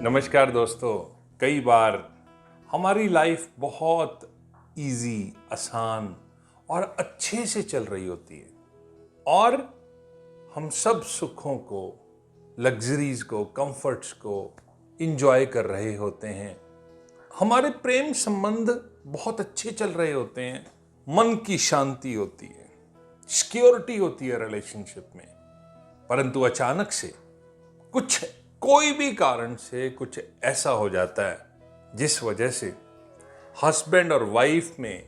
नमस्कार दोस्तों। कई बार हमारी लाइफ बहुत इजी, आसान और अच्छे से चल रही होती है और हम सब सुखों को, लग्जरीज को, कंफर्ट्स को इंजॉय कर रहे होते हैं। हमारे प्रेम संबंध बहुत अच्छे चल रहे होते हैं, मन की शांति होती है, सिक्योरिटी होती है रिलेशनशिप में। परंतु अचानक से कोई भी कारण से कुछ ऐसा हो जाता है जिस वजह से हस्बैंड और वाइफ में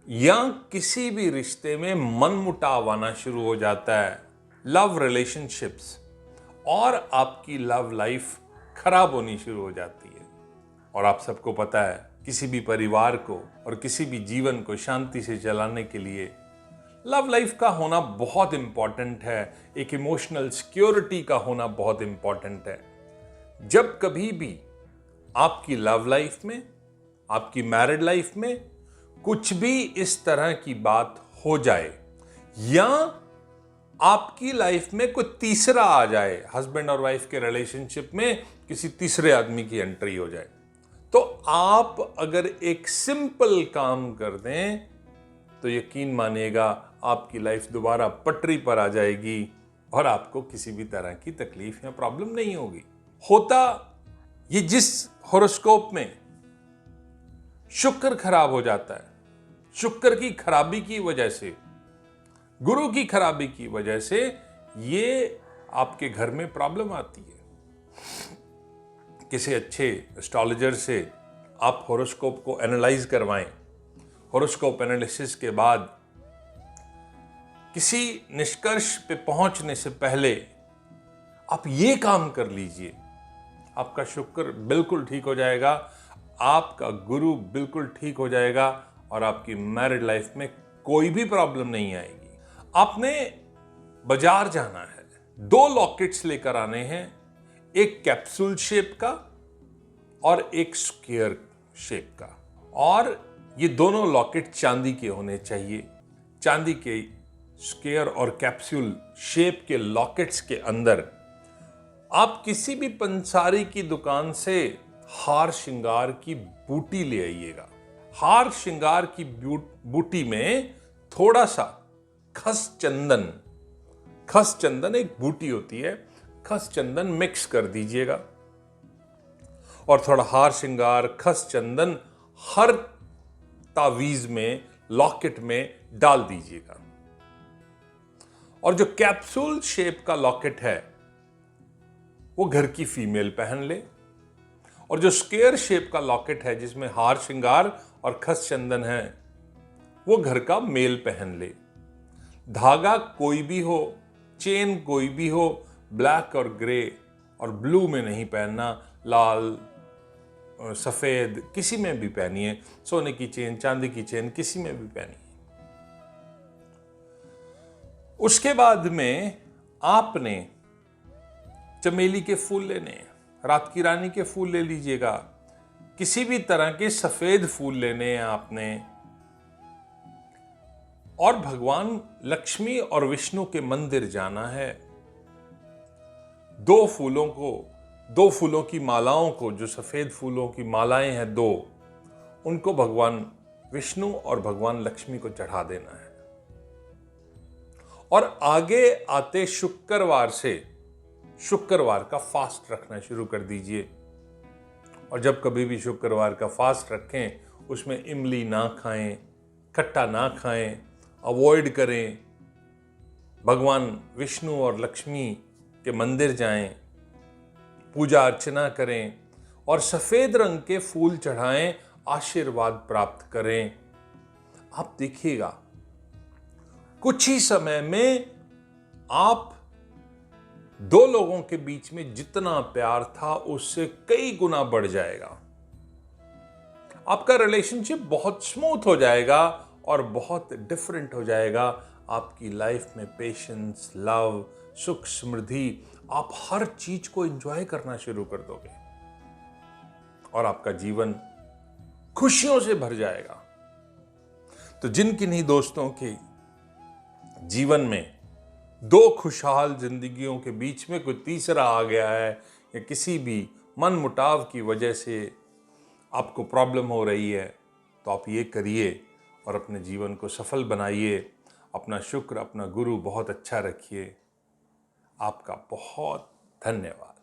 या किसी भी रिश्ते में मनमुटाव आना शुरू हो जाता है, लव रिलेशनशिप्स और आपकी लव लाइफ खराब होनी शुरू हो जाती है। और आप सबको पता है, किसी भी परिवार को और किसी भी जीवन को शांति से चलाने के लिए लव लाइफ का होना बहुत इंपॉर्टेंट है। एक इमोशनल सिक्योरिटी का होना बहुत इंपॉर्टेंट है। जब कभी भी आपकी लव लाइफ में, आपकी मैरिड लाइफ में कुछ भी इस तरह की बात हो जाए या आपकी लाइफ में कोई तीसरा आ जाए, हस्बैंड और वाइफ के रिलेशनशिप में किसी तीसरे आदमी की एंट्री हो जाए, तो आप अगर एक सिंपल काम कर दें तो यकीन मानिएगा आपकी लाइफ दोबारा पटरी पर आ जाएगी और आपको किसी भी तरह की तकलीफ या प्रॉब्लम नहीं होगी। होता ये जिस हॉरोस्कोप में शुक्र खराब हो जाता है, शुक्र की खराबी की वजह से, गुरु की खराबी की वजह से ये आपके घर में प्रॉब्लम आती है। किसी अच्छे एस्ट्रोलॉजर से आप हॉरोस्कोप को एनालाइज करवाएं। हॉरोस्कोप एनालिसिस के बाद किसी निष्कर्ष पे पहुंचने से पहले आप ये काम कर लीजिए, आपका शुक्र बिल्कुल ठीक हो जाएगा, आपका गुरु बिल्कुल ठीक हो जाएगा और आपकी मैरिड लाइफ में कोई भी प्रॉब्लम नहीं आएगी। आपने बाजार जाना है, 2 लॉकेट्स लेकर आने हैं, एक कैप्सूल शेप का और एक स्क्वायर शेप का, और ये दोनों लॉकेट चांदी के होने चाहिए। चांदी के स्क्वायर और कैप्सूल शेप के लॉकेट्स के अंदर आप किसी भी पंसारी की दुकान से हार श्रृंगार की बूटी ले आइएगा। हार श्रृंगार की बूटी में थोड़ा सा खस चंदन एक बूटी होती है, खस चंदन मिक्स कर दीजिएगा और थोड़ा हार श्रृंगार, खस चंदन हर तावीज में, लॉकेट में डाल दीजिएगा। और जो कैप्सूल शेप का लॉकेट है वो घर की फीमेल पहन ले, और जो स्क्वायर शेप का लॉकेट है जिसमें हार श्रृंगार और खस चंदन है वो घर का मेल पहन ले। धागा कोई भी हो, चेन कोई भी हो, ब्लैक और ग्रे और ब्लू में नहीं पहनना, लाल सफेद किसी में भी पहनिए, सोने की चेन, चांदी की चेन किसी में भी पहनिए। उसके बाद में आपने चमेली के फूल लेने हैं, रात की रानी के फूल ले लीजिएगा, किसी भी तरह के सफेद फूल लेने हैं आपने, और भगवान लक्ष्मी और विष्णु के मंदिर जाना है। 2 फूलों की मालाओं को, जो सफेद फूलों की मालाएं हैं 2, उनको भगवान विष्णु और भगवान लक्ष्मी को चढ़ा देना है। और आगे आते शुक्रवार का फास्ट रखना शुरू कर दीजिए। और जब कभी भी शुक्रवार का फास्ट रखें उसमें इमली ना खाएं, खट्टा ना खाएं, अवॉइड करें। भगवान विष्णु और लक्ष्मी के मंदिर जाएं, पूजा अर्चना करें और सफेद रंग के फूल चढ़ाएं, आशीर्वाद प्राप्त करें। आप देखिएगा कुछ ही समय में आप 2 लोगों के बीच में जितना प्यार था उससे कई गुना बढ़ जाएगा। आपका रिलेशनशिप बहुत स्मूथ हो जाएगा और बहुत डिफरेंट हो जाएगा। आपकी लाइफ में पेशेंस, लव, सुख, समृद्धि, आप हर चीज को एंजॉय करना शुरू कर दोगे और आपका जीवन खुशियों से भर जाएगा। तो जिन किन्हीं दोस्तों के जीवन में 2 खुशहाल जिंदगियों के बीच में कोई तीसरा आ गया है या किसी भी मन मुटाव की वजह से आपको प्रॉब्लम हो रही है, तो आप ये करिए और अपने जीवन को सफल बनाइए। अपना शुक्र, अपना गुरु बहुत अच्छा रखिए। आपका बहुत धन्यवाद।